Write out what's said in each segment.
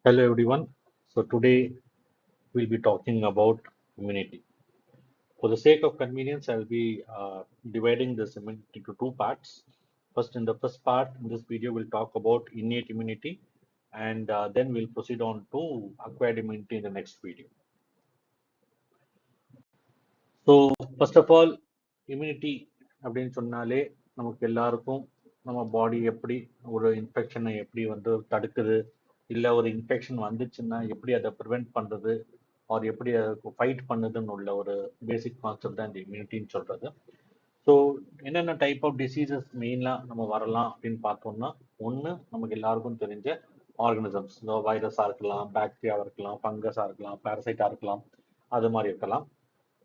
Hello everyone. So today we'll be talking about immunity. For the sake of convenience, I'll be dividing this immunity into two parts. First, in the first part, in this video, we'll talk about innate immunity, and then we'll proceed on to acquired immunity in the next video. So first of all immunity அப்படின்னு சொன்னாலே நமக்கு எல்லாருக்கும் நம்ம பாடி எப்படி ஒரு இன்ஃபெக்ஷனை எப்படி வந்து தடுக்குது, இல்லை ஒரு இன்ஃபெக்ஷன் வந்துச்சுன்னா எப்படி அதை ப்ரிவெண்ட் பண்ணுறது, ஆர் எப்படி அதை ஃபைட் பண்ணுதுன்னு உள்ள ஒரு பேசிக் கான்செப்ட் தான் இந்த இம்யூனிட்டின்னு சொல்கிறது. ஸோ என்னென்ன டைப் ஆஃப் டிசீசஸ் மெயினாக நம்ம வரலாம் அப்படின்னு பார்த்தோம்னா, ஒன்று நமக்கு எல்லாருக்கும் தெரிஞ்ச ஆர்கனிசம்ஸ், வைரஸாக இருக்கலாம், பாக்டீரியாவாக இருக்கலாம், ஃபங்கஸாக இருக்கலாம், பேரசைட்டாக இருக்கலாம், அது மாதிரி இருக்கலாம்.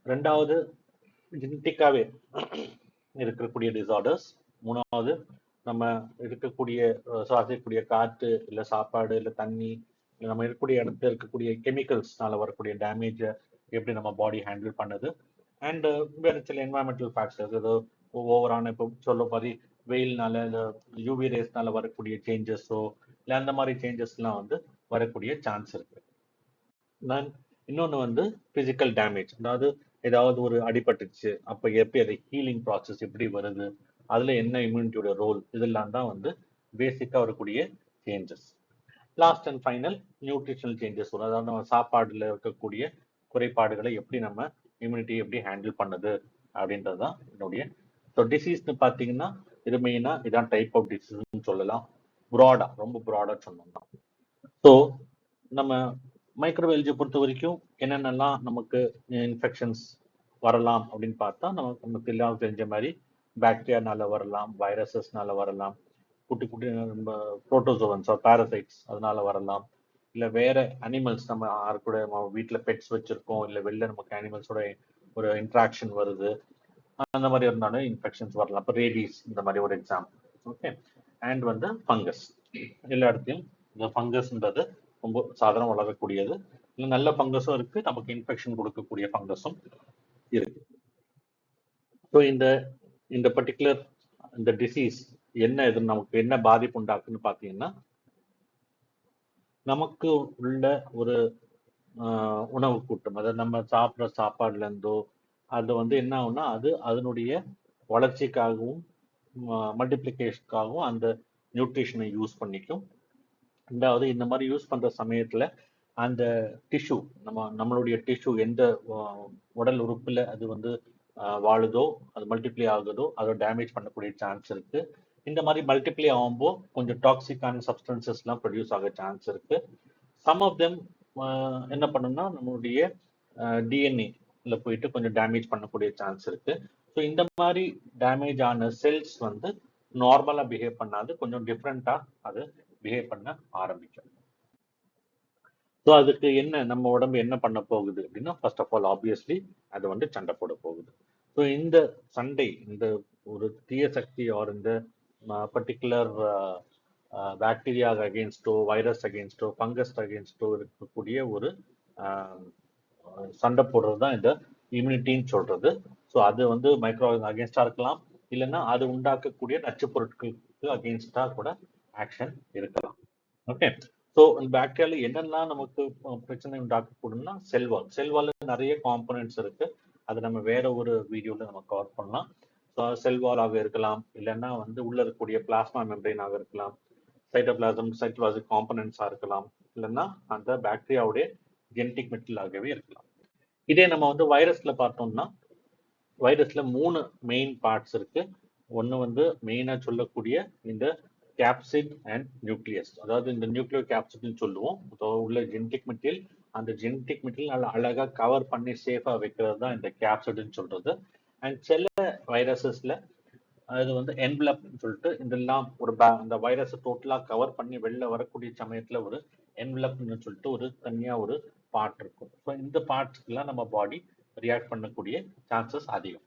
ரெண்டாவது ஜெனட்டிக்காவே இருக்கக்கூடிய டிசார்டர்ஸ். மூணாவது நம்ம இருக்கக்கூடிய சுவாசிக்கக்கூடிய காற்று, இல்லை சாப்பாடு, இல்லை தண்ணி, இல்லை நம்ம இருக்கக்கூடிய இடத்துல இருக்கக்கூடிய கெமிக்கல்ஸ்னால வரக்கூடிய டேமேஜை எப்படி நம்ம பாடி ஹேண்டில் பண்ணுது. அண்ட் வேறு சில என்வாயன்மெண்டல் ஃபேக்டர்ஸ், ஏதோ ஓவரான இப்போ சொல்ல மாதிரி வெயில்னால இல்லை யூவி ரேஸ்னால வரக்கூடிய சேஞ்சஸோ இல்லை அந்த மாதிரி சேஞ்சஸ்லாம் வந்து வரக்கூடிய சான்ஸ் இருக்கு. நான் இன்னொன்று வந்து ஃபிசிக்கல் டேமேஜ், அதாவது ஏதாவது ஒரு அடிபட்டுச்சு, அப்போ எப்படி அதை ஹீலிங் ப்ராசஸ் எப்படி வருது, அதில் என்ன இம்யூனிட்டியோட ரோல், இதெல்லாம் தான் வந்து பேசிக்காக வரக்கூடிய changes. Last and final nutritional changes வரும், அதாவது நம்ம சாப்பாடில் இருக்கக்கூடிய குறைபாடுகளை எப்படி நம்ம இம்யூனிட்டி எப்படி ஹேண்டில் பண்ணுது அப்படின்றது தான் என்னுடைய. ஸோ டிசீஸ்னு பார்த்தீங்கன்னா இது மெயினாக இதான் டைப் ஆஃப் டிசீஸ்ன்னு சொல்லலாம், ப்ராடாக, ரொம்ப ப்ராடாக சொன்னோம்னா. ஸோ நம்ம மைக்ரோபயாலஜியை பொறுத்த வரைக்கும் என்னென்னலாம் நமக்கு இன்ஃபெக்ஷன்ஸ் வரலாம் அப்படின்னு பார்த்தா, நமக்கு எல்லாம் தெரிஞ்ச மாதிரி பாக்டீரியானால வரலாம், வைரஸஸ்னால வரலாம், குட்டி குட்டி நம்ம புரோட்டோசோவன்ஸ் பேரசைட்ஸ் அதனால வரலாம், இல்லை வேற அனிமல்ஸ், நம்ம யாரு கூட நம்ம வீட்டில் பெட்ஸ் வச்சிருக்கோம், இல்லை வெளில நமக்கு அனிமல்ஸோட ஒரு இன்ட்ராக்ஷன் வருது, அந்த மாதிரி இருந்தாலும் இன்ஃபெக்ஷன்ஸ் வரலாம். அப்போ ரேபீஸ் இந்த மாதிரி ஒரு எக்ஸாம்பிள். ஓகே. அண்ட் வந்து ஃபங்கஸ், எல்லா இடத்துலையும் இந்த ஃபங்கஸ்ன்றது ரொம்ப சாதாரண வளரக்கூடியது. இல்லை நல்ல ஃபங்கஸும் இருக்கு, நமக்கு இன்ஃபெக்ஷன் கொடுக்கக்கூடிய ஃபங்கஸும் இருக்கு. ஸோ இந்த இந்த பர்டிகுலர் இந்த டிசீஸ் என்ன, இது நமக்கு என்ன பாதிப்பு உண்டாக்குன்னு பார்த்தீங்கன்னா, நமக்கு உள்ள ஒரு உணவு கூட்டம், அதாவது நம்ம சாப்பிட்ற சாப்பாடுல இருந்தோ அது வந்து என்ன ஆகும்னா, அது அதனுடைய வளர்ச்சிக்காகவும் மல்டிப்ளிகேஷனுக்காகவும் அந்த நியூட்ரிஷனை யூஸ் பண்ணிக்கும். ரெண்டாவது இந்த மாதிரி யூஸ் பண்ற சமயத்துல அந்த டிஷ்யூ, நம்மளுடைய டிஷ்யூ எந்த உடல் உறுப்புல அது வந்து வாழுதோ, அது மல்டிப்ளை ஆகுதோ, அதை டேமேஜ் பண்ணக்கூடிய சான்ஸ் இருக்கு. இந்த மாதிரி மல்டிப்ளை ஆகும்போது கொஞ்சம் டாக்ஸிக்கான சப்ஸ்டன்சஸ்லாம் ப்ரொடியூஸ் ஆக சான்ஸ் இருக்கு. சம் ஆஃப் தெம் என்ன பண்ணுன்னா நம்மளுடைய டிஎன்ஏல போயிட்டு கொஞ்சம் டேமேஜ் பண்ணக்கூடிய சான்ஸ் இருக்கு. ஸோ இந்த மாதிரி டேமேஜ் ஆன செல்ஸ் வந்து நார்மலாக பிஹேவ் பண்ணாது, கொஞ்சம் டிஃப்ரெண்ட்டாக அது பிஹேவ் பண்ண ஆரம்பிக்கும். ஸோ அதுக்கு என்ன நம்ம உடம்பு என்ன பண்ண போகுது அப்படின்னா, ஃபர்ஸ்ட் ஆஃப் ஆல் ஆப்வியஸ்லி அது வந்து சண்டை போட போகுது. ஸோ இந்த சண்டை, இந்த ஒரு தீய சக்தி ஆர் இந்த பர்டிகுலர் பாக்டீரியா அகேன்ஸ்டோ, வைரஸ் அகேன்ஸ்டோ, ஃபங்கஸ் அகேன்ஸ்டோ இருக்கக்கூடிய ஒரு சண்டை போடுறது தான் இந்த இம்யூனிட்டின்னு சொல்றது. ஸோ அது வந்து மைக்ரோ அகேன்ஸ்டா இருக்கலாம், இல்லைன்னா அது உண்டாக்கக்கூடிய நச்சு பொருட்களுக்கு அகேன்ஸ்டா கூட ஆக்ஷன் இருக்கலாம். ஓகே. ஸோ இந்த பாக்டீரியால என்னெல்லாம் நமக்கு பிரச்சனை உண்டாக்கக்கூடும்னா, செல்வால், செல்வால நிறைய காம்பனன்ட்ஸ் இருக்கு, அது நம்ம வேற ஒரு வீடியோல நம்ம கவர் பண்ணலாம். ஸோ செல்வாலாக இருக்கலாம், இல்லைன்னா வந்து உள்ள இருக்கக்கூடிய பிளாஸ்மா மெம்பரேனாக இருக்கலாம், சைட்டோபிளாசம் சைட்டோபிளாசிக் காம்பனன்ட்ஸாக இருக்கலாம், இல்லைன்னா அந்த பாக்டீரியாவுடைய ஜெனட்டிக் மெட்டீரியலாகவே இருக்கலாம். இதே நம்ம வந்து வைரஸ்ல பார்த்தோம்னா, வைரஸ்ல 3 மெயின் பார்ட்ஸ் இருக்கு. ஒன்று வந்து மெயினாக சொல்லக்கூடிய இந்த கேப்சிட் அண்ட் நியூக்ளியஸ், அதாவது இந்த நியூக்ளியோ கேப்சிட்னு சொல்லுவோம். உள்ள ஜெனட்டிக் மெட்டீரியல், அந்த ஜெனட்டிக் மெட்டீரியல் அழகாக கவர் பண்ணி சேஃபாக வைக்கிறது தான் இந்த கேப்சிட்னு சொல்றது. அண்ட் சில வைரஸஸ்ல அது வந்து என்வலப்னு சொல்லிட்டு, இதெல்லாம் ஒரு அந்த வைரஸை டோட்டலாக கவர் பண்ணி வெளில வரக்கூடிய சமயத்துல ஒரு என்வலப்னு சொல்லிட்டு ஒரு தனியாக ஒரு பார்ட் இருக்கும். ஸோ இந்த பார்ட்ஸ்க்கெல்லாம் நம்ம பாடி ரியாக்ட் பண்ணக்கூடிய சான்சஸ் அதிகம்.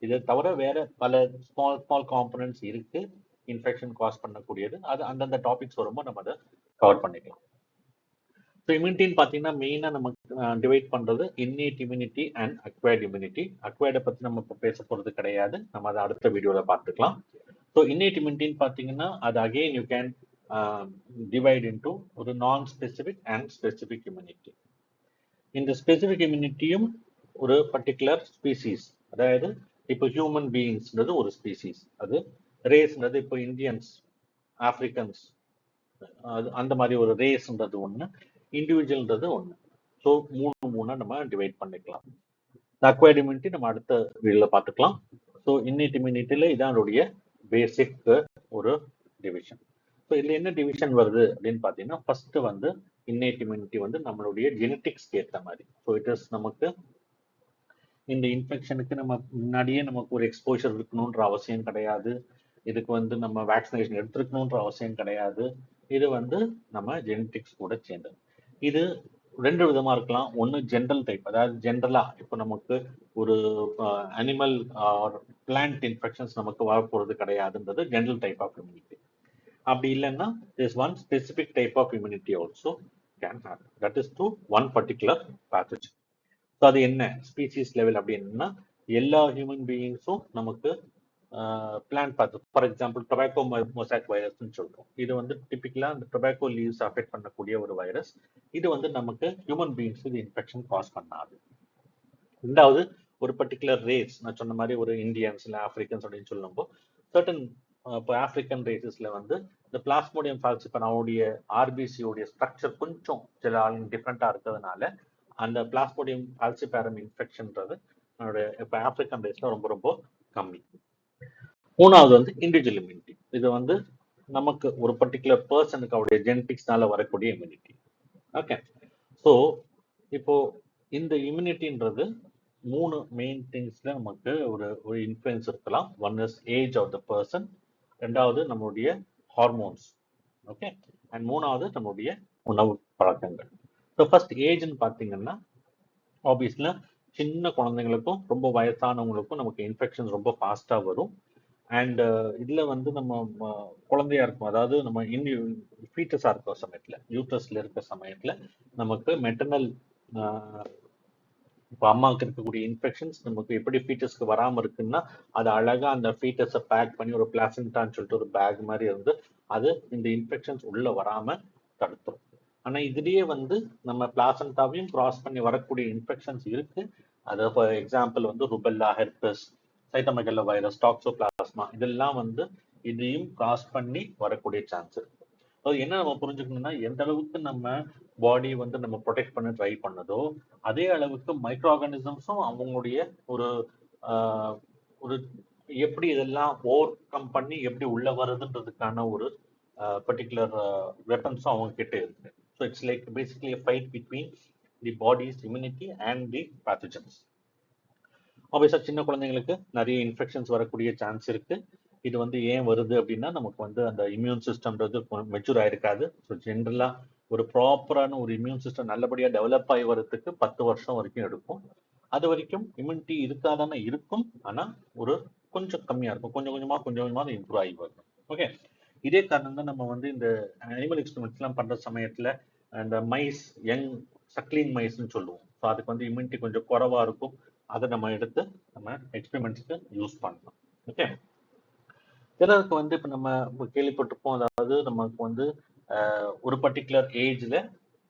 இதை தவிர வேற பல ஸ்மால் ஸ்மால் காம்பனன்ட்ஸ் இருக்கு இன்ஃபெக்ஷன் காஸ் பண்ணக்கூடியது. அது அந்தந்த டாபிக்ஸ் வரும்போது நம்ம அதை கவர் பண்ணிக்கலாம். ஸோ இம்யூனிட்டின்னு பார்த்தீங்கன்னா மெயினாக நம்ம டிவைட் பண்ணுறது innate immunity and acquired immunity. அக்வயர்டை பற்றி நம்ம இப்போ பேச போகிறது கிடையாது, நம்ம அதை அடுத்த வீடியோவில் பார்த்துக்கலாம். ஸோ இன்னேட் இம்யூனிட்டின்னு பார்த்தீங்கன்னா அது again you can divide into ஒரு நான் ஸ்பெசிபிக் அண்ட் ஸ்பெசிபிக் இம்யூனிட்டி. இந்த ஸ்பெசிபிக் இம்யூனிட்டியும் ஒரு பர்டிகுலர் ஸ்பீசிஸ், அதாவது இப்போ ஹியூமன் பீயிங்ஸ்ன்றது ஒரு ஸ்பீசிஸ், அது ரேஸ்ன்றது இப்போ இந்தியன்ஸ், ஆப்பிரிக்கன்ஸ், அது அந்த மாதிரி ஒரு ரேஸ்ன்றது ஒன்று, இண்டிவிஜுவல்ன்றது ஒன்று. ஸோ மூணா நம்ம டிவைட் பண்ணிக்கலாம். அக்வைர்ட் இம்யூனிட்டி நம்ம அடுத்த வீடியோல பார்த்துக்கலாம். ஸோ இன்னேட் இம்யூனிட்டியில் இதான் அதோடைய பேசிக் ஒரு டிவிஷன். ஸோ இதில் என்ன டிவிஷன் வருது அப்படின்னு பார்த்தீங்கன்னா, ஃபர்ஸ்ட் வந்து இன்னேட் இம்யூனிட்டி வந்து நம்மளுடைய ஜெனட்டிக்ஸ்க்கு ஏற்ற மாதிரி. ஸோ இட் இஸ் நமக்கு இந்த இன்ஃபெக்ஷனுக்கு நம்ம முன்னாடியே நமக்கு ஒரு எக்ஸ்போஷர் இருக்கணுன்ற அவசியம் கிடையாது. இதுக்கு வந்து நம்ம வேக்சினேஷன் எடுத்துருக்கணுன்ற அவசியம் கிடையாது. இது வந்து நம்ம ஜெனட்டிக்ஸ் கூட சேர்ந்தது. இது ரெண்டு விதமா இருக்கலாம். ஒன்று ஜென்ரல் டைப், அதாவது ஜென்ரலா இப்போ நமக்கு ஒரு அனிமல் ஆர் பிளான்ட் இன்ஃபெக்ஷன்ஸ் நமக்கு வரப்போறது கிடையாதுன்றது ஜென்ரல் டைப் ஆஃப் இம்யூனிட்டி. அப்படி இல்லைன்னா there's one specific type of immunity also can happen. That is to one particular pathogen. So அது என்ன ஸ்பீசிஸ் லெவல் அப்படின்னா, எல்லா ஹியூமன் பீயிங்ஸும் நமக்கு பிளான்ட் பார்த்து, ஃபார் எக்ஸாம்பிள் டொபாக்கோ மொசாக் வைரஸ்ன்னு சொல்றோம். இது வந்து டிபிக்கலா இந்த டொபாக்கோ லீவ்ஸ் அஃபெக்ட் பண்ணக்கூடிய ஒரு வைரஸ். இது வந்து நமக்கு ஹியூமன் பீயிங்ஸ் இது இன்ஃபெக்ஷன் காஸ் பண்ணாது. ரெண்டாவது ஒரு பர்டிகுலர் ரேஸ், நான் சொன்ன மாதிரி ஒரு இந்தியன்ஸ் இல்லை ஆப்பிரிக்கன்ஸ் அப்படின்னு சொல்லும்போது சர்டன் இப்போ ஆப்பிரிக்கன் ரேசஸ்ல வந்து இந்த பிளாஸ்மோடியம் ஃபால்சிபரமுடைய ஆர்பிசியோடைய ஸ்ட்ரக்சர் கொஞ்சம் சில ஆளுங்க டிஃப்ரெண்டா இருக்கிறதுனால அந்த பிளாஸ்மோடியம் ஃபால்சிபரம் இன்ஃபெக்ஷன்ன்றது நம்மளுடைய இப்போ ஆப்பிரிக்கன் ரேஸ்ல ரொம்ப ரொம்ப கம்மி. மூணாவது வந்து இண்டிவிஜுவல் இம்யூனிட்டி. இது வந்து நமக்கு ஒரு பர்டிகுலர் பர்சனுக்கு அவருடைய ஜெனட்டிக்ஸ்னால வரக்கூடிய இம்யூனிட்டி. ஓகே, ஸோ இப்போ இந்த இம்யூனிட்டின்றது மூணு மெயின் திங்ஸ்ல நமக்கு ஒரு இன்ஃப்ளூயன்ஸ் இருக்கலாம். One is age of the person, ரெண்டாவது நம்மளுடைய ஹார்மோன்ஸ், ஓகே, அண்ட் மூணாவது நம்மளுடைய உணவு பழக்கங்கள். ஸோ ஃபர்ஸ்ட் ஏஜ்னு பார்த்தீங்கன்னா, ஆப்வியஸ்ல சின்ன குழந்தைங்களுக்கும் ரொம்ப வயசானவங்களுக்கும் நமக்கு இன்ஃபெக்ஷன் ரொம்ப ஃபாஸ்ட்டாக வரும். அண்ட் இதில் வந்து நம்ம குழந்தையா இருக்கும், அதாவது நம்ம ஃபீட்டஸாக இருக்கிற சமயத்தில், யூட்ரஸில் இருக்கிற சமயத்தில் நமக்கு மெட்டர்னல் இப்போ அம்மாவுக்கு இருக்கக்கூடிய இன்ஃபெக்ஷன்ஸ் நமக்கு எப்படி ஃபீட்டஸ்க்கு வராமல் இருக்குன்னா, அது அழகாக அந்த ஃபீட்டஸை பேக் பண்ணி ஒரு பிளாசண்டான்னு சொல்லிட்டு ஒரு பேக் மாதிரி இருந்து அது இந்த இன்ஃபெக்ஷன்ஸ் உள்ள வராமல் தடுத்துரும். ஆனால் இதுலேயே வந்து நம்ம பிளாசண்டாவையும் கிராஸ் பண்ணி வரக்கூடிய இன்ஃபெக்ஷன்ஸ் இருக்கு. அது ஃபார் எக்ஸாம்பிள் வந்து ருபெல்லா, ஹெர்பஸ், சைட்டோமெகல்லோ வைரஸ், டாக்ஸோபிளாஸ்மா, இதெல்லாம் வந்து இதையும் கிராஸ் பண்ணி வரக்கூடிய சான்ஸ் இருக்கு. அது என்ன நம்ம புரிஞ்சுக்கணும்னா, எந்த அளவுக்கு நம்ம பாடி வந்து நம்ம ப்ரொடெக்ட் பண்ண ட்ரை பண்ணதோ அதே அளவுக்கு மைக்ரோ ஆர்கானிசம்ஸும் அவங்களுடைய ஒரு ஒரு எப்படி இதெல்லாம் ஓவர் கம் பண்ணி எப்படி உள்ள வருதுன்றதுக்கான ஒரு பர்டிகுலர் வெப்பன்ஸும் அவங்க கிட்ட இருக்கு. So it's like basically fight between the body's immunity and the pathogens. ஆப்வியஸா சின்ன குழந்தைங்களுக்கு நிறைய இன்ஃபெக்ஷன்ஸ் வரக்கூடிய சான்ஸ் இருக்கு. இது வந்து ஏன் வருது அப்படின்னா, நமக்கு வந்து அந்த இம்யூன் சிஸ்டம்ன்றது மெச்சூர் ஆயிருக்காது. ஸோ ஜென்ரலா ஒரு ப்ராப்பரான ஒரு இம்யூன் சிஸ்டம் நல்லபடியா டெவலப் ஆகி வரதுக்கு 10 வருஷம் வரைக்கும் எடுக்கும். அது வரைக்கும் இம்யூனிட்டி இருக்காதானே இருக்கும், ஆனா ஒரு கொஞ்சம் கம்மியா இருக்கும், கொஞ்சம் கொஞ்சமா இம்ப்ரூவ் ஆகி வரும். ஓகே, இதே காரணம் தான் நம்ம வந்து இந்த அனிமல் எக்ஸ்பெரிமெண்ட்ஸ் எல்லாம் பண்ற சமயத்துல அந்த மைஸ், யங் சக்லிங் மைஸ்ன்னு சொல்லுவோம். ஸோ அதுக்கு வந்து இம்யூனிட்டி கொஞ்சம் குறைவா இருக்கும். அதை நம்ம எடுத்து நம்ம எக்ஸ்பெரிமெண்ட்ஸ்க்கு யூஸ் பண்ணலாம். ஓகே, சிலருக்கு வந்து இப்போ நம்ம கேள்விப்பட்டிருப்போம், அதாவது நமக்கு வந்து ஒரு பர்டிகுலர் ஏஜ்ல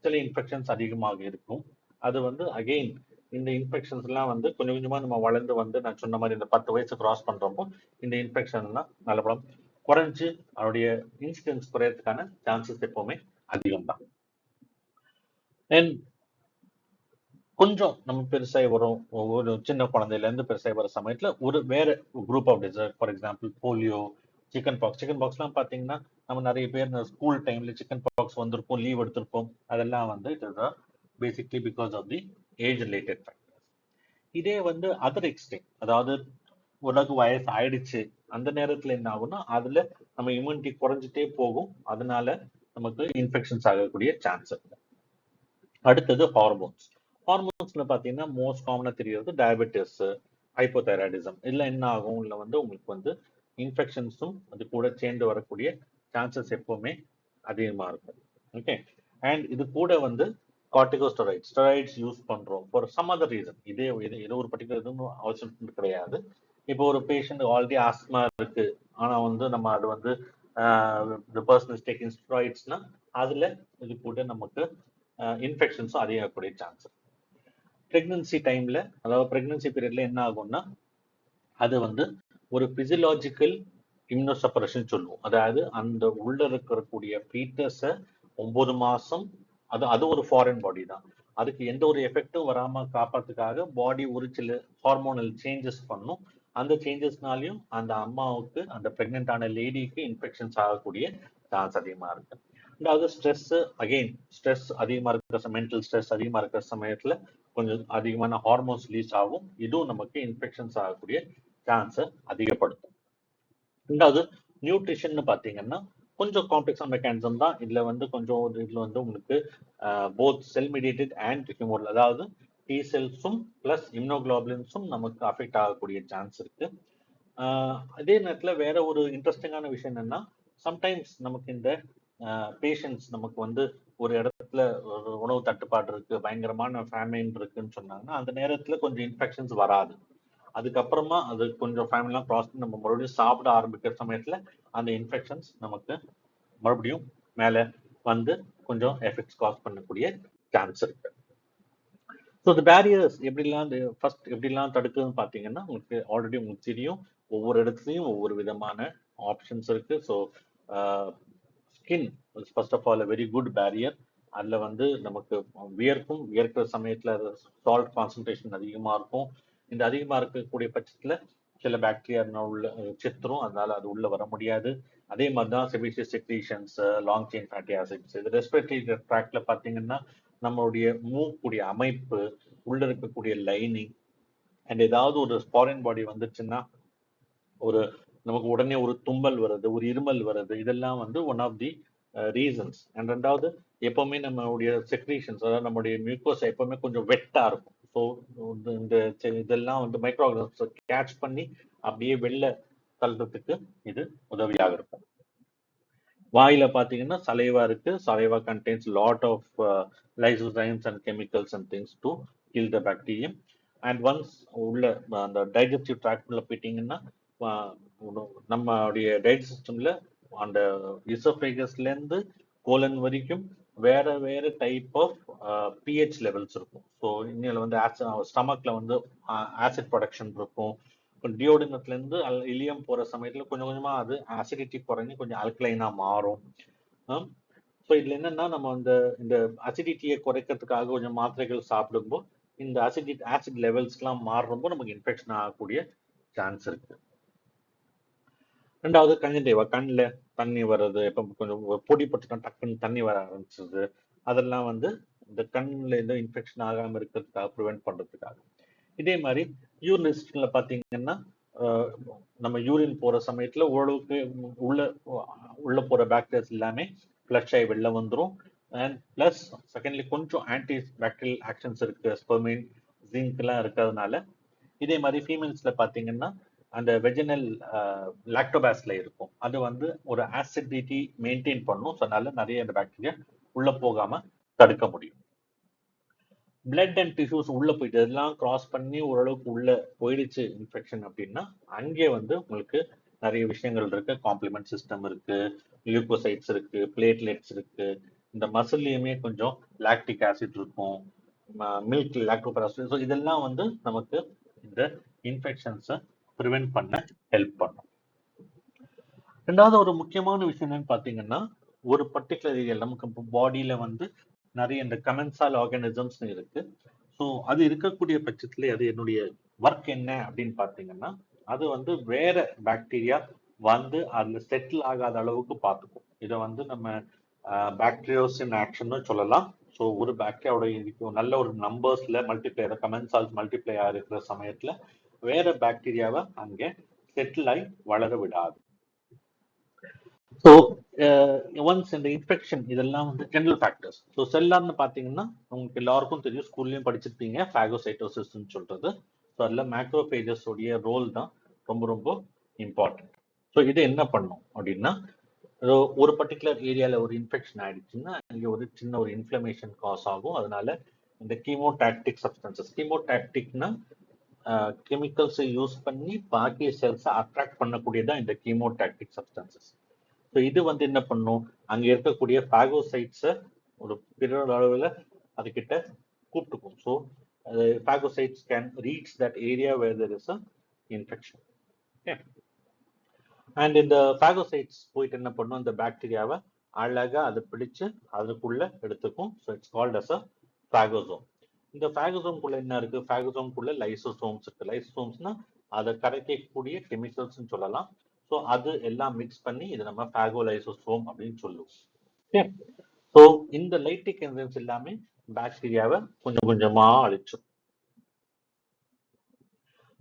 சில இன்ஃபெக்ஷன்ஸ் அதிகமாக இருக்கும். அது வந்து அகெயின் இந்த இன்ஃபெக்ஷன்ஸ் எல்லாம் வந்து கொஞ்சம் கொஞ்சமா நம்ம வளர்ந்து வந்து நான் சொன்ன மாதிரி இந்த 10 வயசு கிராஸ் பண்றப்போ இந்த இன்ஃபெக்ஷன்லாம் நல்லபடம் குறைஞ்சு அதோடைய இன்சிடென்ஸ் குறையறதுக்கான சான்சஸ் எப்பவுமே அதிகம் தான். அண்ட் கொஞ்சம் நம்ம பெருசாகி வரும், ஒரு சின்ன குழந்தையில இருந்து பெருசாகி வர சமயத்துல ஒரு வேற group of disease, for example polio, chicken பாக்ஸ்லாம் பார்த்தீங்கன்னா நம்ம நிறைய பேர் ஸ்கூல் டைம்ல சிக்கன் பாக்ஸ் வந்திருப்போம், லீவ் எடுத்திருப்போம். அதெல்லாம் வந்து it is basically because of the age related factors. இதே வந்து அதர் எக்ஸ்ட்ரீம், அதாவது உலக வயசு ஆயிடுச்சு அந்த நேரத்துல என்ன ஆகும்னா அதுல நம்ம இம்யூனிட்டி குறைஞ்சிட்டே போகும், அதனால நமக்கு இன்ஃபெக்ஷன்ஸ் ஆகக்கூடிய சான்ஸ் இருக்கு. அடுத்தது ஹார்மோன்ஸ். ஹார்மோன்ஸ்ல பார்த்தீங்கன்னா மோஸ்ட் காமனாக தெரியறது டயபெட்டிஸ், ஹைப்போதைராய்டிசம். இதில் என்ன ஆகும், இல்லை வந்து உங்களுக்கு வந்து இன்ஃபெக்ஷன்ஸும் அது கூட சேர்ந்து வரக்கூடிய சான்சஸ் எப்பவுமே அதிகமாக இருக்கும். ஓகே, அண்ட் இது கூட வந்து கார்டிகோஸ்டெராய்ட்ஸ் யூஸ் பண்றோம் ஃபார் சம் அதர் ரீசன். இதே ஒரு பர்டிகுலர் இதுவும் அவசியம் கிடையாது. இப்போ ஒரு பேஷண்ட் ஆல்ரெடி ஆஸ்மா இருக்கு, ஆனா வந்து நம்ம அது வந்து the person is taking steroidsனா அதுல இது கூட நமக்கு இன்ஃபெக்ஷன்ஸும் அதிகக்கூடிய சான்ஸ். பிரெக்னன்சி டைம்ல, அதாவது பிரெக்னன்சி பீரியட்ல என்ன ஆகும்னா அது வந்து ஒரு பிசியலாஜிக்கல் இம்யூனோசப்ரஷன் சொல்லுவோம். அதாவது அந்த உள்ள இருக்கக்கூடிய ஃபீட்டஸை 9 மாசம், அது ஒரு ஃபாரின் பாடி தான், அதுக்கு எந்த ஒரு எஃபெக்டும் வராம காப்பாத்துக்காக பாடி ஒரு சில ஹார்மோனல் சேஞ்சஸ் பண்ணும். அந்த சேஞ்சஸ்னாலையும் அந்த அம்மாவுக்கு, அந்த பிரெக்னென்ட் ஆன லேடிக்கு இன்ஃபெக்ஷன்ஸ் ஆகக்கூடிய சான்ஸ் அதிகமா இருக்கு. ரெண்டாவது ஸ்ட்ரெஸ். அகெயின் ஸ்ட்ரெஸ் அதிகமா இருக்கிற, மென்டல் ஸ்ட்ரெஸ் அதிகமா இருக்கிற சமயத்துல கொஞ்சம் அதிகமான ஹார்மோன்ஸ் ரிலீஸ் ஆகும். இதுவும் நமக்கு இன்ஃபெக்ஷன்ஸ் ஆகக்கூடிய சான்ஸை அதிகப்படுத்தும். ரெண்டாவது நியூட்ரிஷன் பாத்தீங்கன்னா கொஞ்சம் காம்ப்ளெக்ஸான மெக்கானிசம் தான். இதுல வந்து கொஞ்சம் இதுல வந்து உங்களுக்கு both sell mediated and humoral, அதாவது டி செல்ஸும் பிளஸ் இம்யூனோகுளோபுலின்ஸும் நமக்கு அஃபெக்ட் ஆகக்கூடிய சான்ஸ் இருக்கு. அதே நேரத்தில் வேற ஒரு இன்ட்ரெஸ்டிங்கான விஷயம் என்னன்னா, சம்டைம்ஸ் நமக்கு இந்த பேஷண்ட்ஸ் நமக்கு வந்து ஒரு இடத்துல ஒரு உணவு தட்டுப்பாடு இருக்கு, பயங்கரமான ஃபேமின் இருக்குன்னு சொன்னாங்கன்னா அந்த நேரத்துல கொஞ்சம் இன்ஃபெக்ஷன்ஸ் வராது. அதுக்கப்புறமா அது கொஞ்சம் ஃபேமிலாம் கிராஸ் பண்ணி நம்ம மறுபடியும் சாப்பிட ஆரம்பிக்கிற சமயத்துல அந்த இன்ஃபெக்ஷன்ஸ் நமக்கு மறுபடியும் மேல வந்து கொஞ்சம் எஃபெக்ட்ஸ் காஸ் பண்ணக்கூடிய சான்ஸ் இருக்கு. ஸோ இந்த பேரியர்ஸ் எப்படிலாம் ஃபர்ஸ்ட் எப்படிலாம் தடுக்குதுன்னு பார்த்தீங்கன்னா, உங்களுக்கு ஆல்ரெடி உங்களுக்கு தெரியும், ஒவ்வொரு இடத்துலையும் ஒவ்வொரு விதமான ஆப்ஷன்ஸ் இருக்கு. So skin first of all very good barrier. அதில் வந்து நமக்கு வியர்க்கிற சமயத்தில் சால்ட் கான்சன்ட்ரேஷன் அதிகமாக இருக்கும். இந்த அதிகமாக இருக்கக்கூடிய பட்சத்தில் சில பாக்டீரியா உள்ள செத்துரும், அதனால அது உள்ள வர முடியாது. அதே மாதிரி தான் sebaceous secretions, long chain fatty acids. இது ரெஸ்பிரேட்டரி ட்ராக்ல பார்த்தீங்கன்னா நம்மளுடைய மூக்குடைய அமைப்பு, உள்ள இருக்கக்கூடிய லைனிங், அண்ட் ஏதாவது ஒரு ஃபாரின் பாடி வந்துச்சுன்னா ஒரு நமக்கு உடனே ஒரு தும்பல் வருது, ஒரு இருமல் வருது, இதெல்லாம் வந்து one of the reasons. And ரெண்டாவது எப்பவுமே நம்மளுடைய செக்ரீஷன்ஸ், அதாவது நம்மளுடைய மியூக்கோஸ் எப்பவுமே கொஞ்சம் வெட்டா இருக்கும். ஸோ இந்த இதெல்லாம் வந்து மைக்ரோ ஆர்கானிசம்ஸ் கேட்ச் பண்ணி அப்படியே வெளில தள்ளுறதுக்கு இது உதவியாக இருக்கும். வாயில பாத்தீங்கன்னா சலைவா இருக்கு. Saliva contains lot of lysozymes and chemicals and things to kill the bacterium. And once உள்ள அந்த டைஜஸ்டிவ் ட்ராக்ட்ல போயிட்டீங்கன்னா நம்மளுடைய டைஜஸ்ட் சிஸ்டம்ல அந்த இசோஃபேகஸ்ல இருந்து கோலன் வரைக்கும் வேற வேற டைப் ஆஃப் பிஹெச் லெவல்ஸ் இருக்கும். ஸோ இன்னில வந்து ஸ்டமக்ல வந்து ஆசிட் ப்ரொடக்ஷன் இருக்கும். டியோடினத்துல இருந்து இலியம் போற சமயத்துல கொஞ்சம் கொஞ்சமா அது அசிடிட்டி குறைஞ்சி கொஞ்சம் அல்கலைனா மாறும். ஸோ இதுல என்னன்னா நம்ம இந்த அசிடிட்டியை குறைக்கிறதுக்காக கொஞ்சம் மாத்திரைகள் சாப்பிடும்போது இந்த ஆசிட் லெவல்ஸ்லாம் மாறுறப்போ நமக்கு இன்ஃபெக்ஷன் ஆகக்கூடிய சான்ஸ் இருக்கு. ரெண்டாவது கன்ஜன்டிவா, கண்ணில் தண்ணி வர்றது, இப்போ கொஞ்சம் பொடி பட்டுனா டக்குன்னு தண்ணி வர ஆரம்பிச்சது, அதெல்லாம் வந்து இந்த கண்ணில் எந்த இன்ஃபெக்ஷன் ஆகாமல் இருக்கிறதுக்காக ப்ரிவென்ட் பண்றதுக்காக. இதே மாதிரி யூரின் பார்த்தீங்கன்னா நம்ம யூரின் போற சமயத்துல ஓரளவுக்கு உள்ள போற பாக்டீரியாஸ் எல்லாமே ஃப்ளஷ் ஆகி வெளில வந்துடும். அண்ட் பிளஸ் செகண்ட்லி கொஞ்சம் ஆன்டி பாக்டீரியல் ஆக்ஷன்ஸ் இருக்கு, ஸ்பெர்மின் ஜிங்க் எல்லாம் இருக்கிறதுனால. இதே மாதிரி ஃபீமேல்ஸ்ல பாத்தீங்கன்னா அந்த வெஜினல் லாக்டோபாஸ்ல இருக்கும், அது வந்து ஒரு ஆசிடிட்டி மெயின்டைன் பண்ணும். ஸோ அதனால நிறைய அந்த பாக்டீரியா உள்ள போகாம தடுக்க முடியும். பிளட் அண்ட் டிஷ்யூஸ் உள்ள போயிட்டு அதெல்லாம் கிராஸ் பண்ணி ஓரளவுக்கு உள்ள போயிடுச்சு இன்ஃபெக்ஷன் அப்படின்னா அங்கே வந்து உங்களுக்கு நிறைய விஷயங்கள் இருக்கு. காம்ப்ளிமெண்ட் சிஸ்டம் இருக்கு, லியூகோசைட்ஸ் இருக்கு, பிளேட்லெட்ஸ் இருக்கு. இந்த மசில்லையுமே கொஞ்சம் லாக்டிக் ஆசிட் இருக்கும், மில்க் லாக்டோபராசிட். ஸோ இதெல்லாம் வந்து நமக்கு இந்த இன்ஃபெக்ஷன்ஸை ப்ரிவென்ட் பண்ண ஹெல்ப் பண்ணும். ரெண்டாவது ஒரு முக்கியமான விஷயம் என்னன்னு பார்த்தீங்கன்னா, ஒரு பர்டிகுலர் ஏரியா நமக்கு பாடியில வந்து நிறைய இந்த கமென்சால் ஆர்கானிசம்ஸ் இருக்கு. ஸோ அது இருக்கக்கூடிய பட்சத்துல அது என்னுடைய ஒர்க் என்ன அப்படின்னு பார்த்தீங்கன்னா, அது வந்து வேற பாக்டீரியா வந்து அதுல செட்டில் ஆகாத அளவுக்கு பார்த்துக்கும். இதை வந்து நம்ம பாக்டீரியோசின் ஆக்ஷன் சொல்லலாம். ஸோ ஒரு பாக்டீரியாவோட நல்ல ஒரு நம்பர்ஸ்ல மல்டிப்ளை, கமென்சால்ஸ் மல்டிப்ளை இருக்கிற சமயத்துல வேற பாக்டீரியாவை அங்கே செட்டில் ஆகி வளர விடாது. ஸோ ஒன்ஸ் இந்த இன்ஃபெக்ஷன் இதெல்லாம் வந்து ஜெனரல் ஃபேக்டர்ஸ். ஸோ செல்லார்னு பார்த்தீங்கன்னா உங்களுக்கு எல்லாருக்கும் தெரியும், ஸ்கூல்லையும் படிச்சிருப்பீங்க, ஃபேகோசைட்டோசிஸ்ன்னு சொல்றது. ஸோ அதில் மேக்ரோபேஜஸ் உடைய ரோல் தான் ரொம்ப ரொம்ப இம்பார்ட்டன்ட். ஸோ இது என்ன பண்ணும் அப்படின்னா, ஒரு பர்டிகுலர் ஏரியாவில் ஒரு இன்ஃபெக்ஷன் ஆயிடுச்சுன்னா இங்கே ஒரு சின்ன ஒரு இன்ஃப்ளமேஷன் காஸ் ஆகும். அதனால இந்த கீமோடாக்டிக் சப்ஸ்டன்சஸ், கீமோடாக்டிக்னா கெமிக்கல்ஸை யூஸ் பண்ணி பாக்கி செல்ஸை அட்ராக்ட் பண்ணக்கூடியதான் இந்த கீமோடாக்டிக் சப்ஸ்டன்சஸ். ஸோ இது வந்து என்ன பண்ணும், அங்க இருக்கக்கூடிய பாகோசைட்ஸை ஒரு பெரிய அளவில் அதுக்கிட்ட கூப்பிட்டுக்கும். So phagocytes can reach that area where there is a infection. Okay. And இந்த phagocytes போயிட்டு என்ன பண்ணும், இந்த பாக்டீரியாவை அழகா அதை பிடிச்சு அதுக்குள்ள எடுத்துக்கும். So it's called as a phagosome. இந்த phagosome-குள்ள என்ன இருக்கு, phagosome-குள்ள லைசோசோம்ஸ் இருக்கு. லைசோசோம்ஸ்னா அதை கரைக்கக்கூடிய கெமிக்கல்ஸ் சொல்லலாம். ஸோ அது எல்லாம் மிக்ஸ் பண்ணி இது நம்ம phagolysosom அப்படின்னு சொல்லுவோம். ஓகே. ஸோ இந்த லைட்டிக் என்சைம்ஸ் எல்லாமே பாக்டீரியாவை கொஞ்சம் கொஞ்சமா அழிச்சிடும்.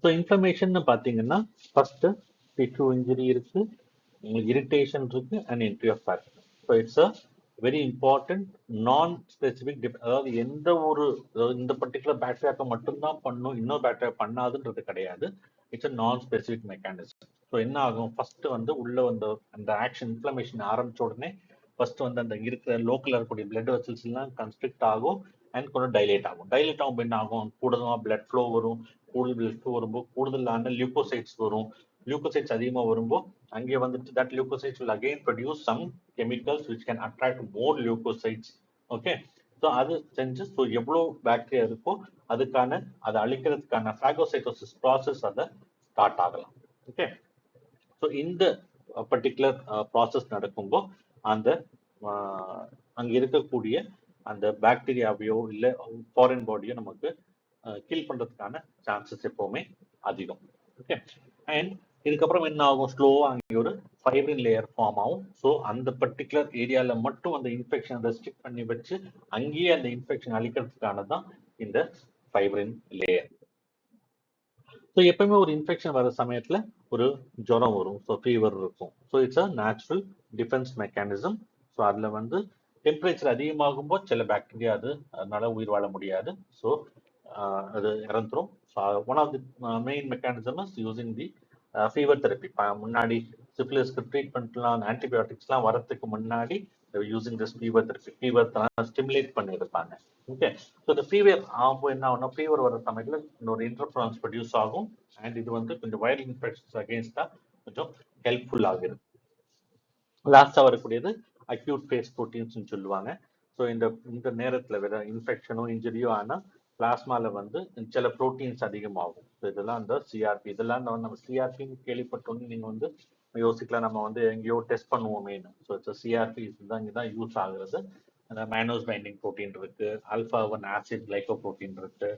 ஸோ இன்ஃப்ளமேஷன் பார்த்தீங்கன்னா ஃபர்ஸ்ட் டிஷ்யூ இன்ஜுரி இருக்கு, இரிட்டேஷன் இருக்கு, and entry of factor. So it's a very important non specific, அதாவது எந்த ஒரு இந்த பர்டிகுலர் பாக்டீரியாவுக்கு மட்டும்தான் பண்ணும், இன்னொரு பாக்டீரியா பண்ணாதுன்றது கிடையாது. இட்ஸ் அ நான் ஸ்பெசிபிக் மெக்கானிசம். ஸோ என்ன ஆகும், ஃபர்ஸ்ட் வந்து உள்ள வந்து அந்த ஆக்ஷன் இன்ஃப்ளமேஷன் ஆரம்பிச்ச உடனே ஃபர்ஸ்ட் வந்து அந்த இருக்கிற லோக்கல் இருக்கக்கூடிய பிளட் வெசல்ஸ் எல்லாம் கன்ஸ்ட்ரிக்ட் ஆகும் அண்ட் கொஞ்சம் டைலேட் ஆகும். டைலேட் ஆகும் என்ன ஆகும், கூடுதலாக பிளட் ஃப்ளோ வரும். கூடுதல் பிளட் ஃப்ளோ வரும்போது கூடுதலான லியூகோசைட்ஸ் வரும். லியூகோசைட்ஸ் அதிகமாக வரும்போது அங்கே வந்துட்டு that leucocytes will again produce some chemicals which can attract more leukocytes. Okay. So அது செஞ்சு ஸோ எவ்வளோ பாக்டீரியா இருக்கோ அதுக்கான அதை அழிக்கிறதுக்கான phagocytosis ப்ராசஸ் அதை ஸ்டார்ட் ஆகலாம். ஓகே. ஸோ இந்த பர்டிகுலர் ப்ராசஸ் நடக்கும்போது அந்த அங்கே இருக்கக்கூடிய அந்த பாக்டீரியாவையோ இல்லை ஃபாரின் பாடியோ நமக்கு கில் பண்றதுக்கான சான்சஸ் எப்பவுமே அதிகம். ஓகே. அண்ட் இதுக்கப்புறம் என்ன ஆகும், ஸ்லோவா அங்கே ஒரு ஃபைப்ரின் லேயர் ஃபார்ம் ஆகும். ஸோ அந்த பர்டிகுலர் ஏரியால மட்டும் அந்த இன்ஃபெக்ஷன் ரெஸ்ட்ரிக்ட் பண்ணி வச்சு அங்கேயே அந்த இன்ஃபெக்ஷன் அழிக்கிறதுக்கான தான் இந்த ஃபைப்ரின் லேயர். ஸோ எப்பவுமே ஒரு இன்ஃபெக்ஷன் வர சமயத்துல ஒரு ஜுரம் வரும், ஸோ ஃபீவர் இருக்கும். So it's a natural defence mechanism. So அதில் வந்து டெம்பரேச்சர் அதிகமாகும் போது சில பாக்டீரியா அதனால உயிர் வாழ முடியாது. ஸோ அது இறந்துரும். So one of the main mechanism is using the fever therapy. முன்னாடி சிஃபிலிஸ்க்கு ட்ரீட்மெண்ட்லாம் ஆன்டிபயோட்டிக்ஸ்லாம் வரதுக்கு முன்னாடி using this fever therapy, fever stimulate பண்ணியிருப்பாங்க. ஓகே. ஸோ இந்த ஃபீவர் ஆகும்போது என்ன ஆகும்னா, ஃபீவர் வர சமயத்தில் இன்னொரு இன்டர்ஃபரன்ஸ் ப்ரொடியூஸ் ஆகும் அண்ட் இது வந்து கொஞ்சம் வைரல் இன்ஃபெக்ஷன்ஸ் அகேன்ஸ்டா கொஞ்சம் ஹெல்ப்ஃபுல் ஆகிறது. லாஸ்டா வரக்கூடியது அக்யூட் ஃபேஸ் ப்ரோட்டீன்ஸ் சொல்லுவாங்க. ஸோ இந்த நேரத்தில் வேற இன்ஃபெக்ஷனோ இன்ஜுரியோ ஆனால் பிளாஸ்மால வந்து சில ப்ரோட்டீன்ஸ் அதிகமாகும். ஸோ இதெல்லாம் இந்த சிஆர்பி, இதெல்லாம் நம்ம சிஆர்பின்னு கேள்விப்பட்டோன்னு நீங்கள் வந்து யோசிக்கலாம், நம்ம வந்து எங்கேயோ டெஸ்ட் பண்ணுவோமேனு. ஸோ இட்ஸ் சிஆர்பி தான் இங்கே தான் யூஸ் ஆகுறது. அந்த மேனோஸ் பைண்டிங் ப்ரோட்டீன் இருக்கு, ஆல்ஃபா 1 ஆசிட் கிளைகோ ப்ரோட்டீன் இருக்கு,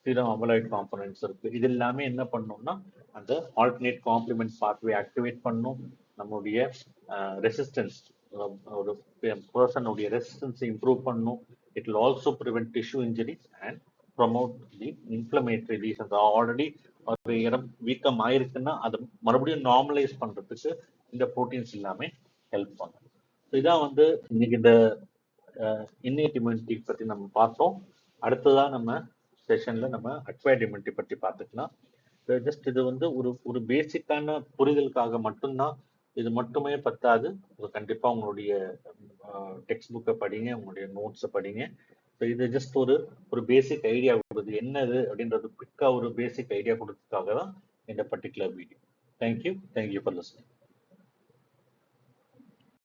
சீரம் அமலாய்ட் காம்பனன்ட்ஸ் இருக்கு. இது எல்லாமே என்ன பண்ணணும்னா அந்த ஆல்டர்னேட் காம்ப்ளிமெண்ட் பாத்வே ஆக்டிவேட் பண்ணும், நம்முடைய ரெசிஸ்டன்ஸ் ஒரு பர்சனுடைய ரெசிஸ்டன்ஸை இம்ப்ரூவ் பண்ணும். It will also prevent tissue injuries and promote the inflammatory lesions. Already ஒரு இடம் வீக்கம் ஆயிருக்குன்னா அதை மறுபடியும் நார்மலைஸ் பண்றதுக்கு இந்த ப்ரோட்டீன்ஸ் எல்லாமே ஹெல்ப் பண்ணும். இதான் வந்து இன்னைக்கு இந்த இன்னேட் இம்யூனிட்டி பற்றி நம்ம பார்த்தோம். அடுத்ததான் நம்ம செஷன்ல நம்ம அக்வயர்ட் இம்யூனிட்டி பற்றி பார்த்துக்கலாம். ஜஸ்ட் இது வந்து ஒரு பேசிக்கான புரிதலுக்காக மட்டும்தான், இது மட்டுமே பத்தாது. கண்டிப்பா உங்களுடைய டெக்ஸ்ட் புக்கை படிங்க, உங்களுடைய நோட்ஸை படிங்க. இது ஜஸ்ட் ஒரு பேசிக் ஐடியா கொடுக்குது, என்னது அப்படின்றது குவிக்கா ஒரு பேசிக் ஐடியா கொடுத்ததுக்காக தான் இந்த particular video. Thank you for listening.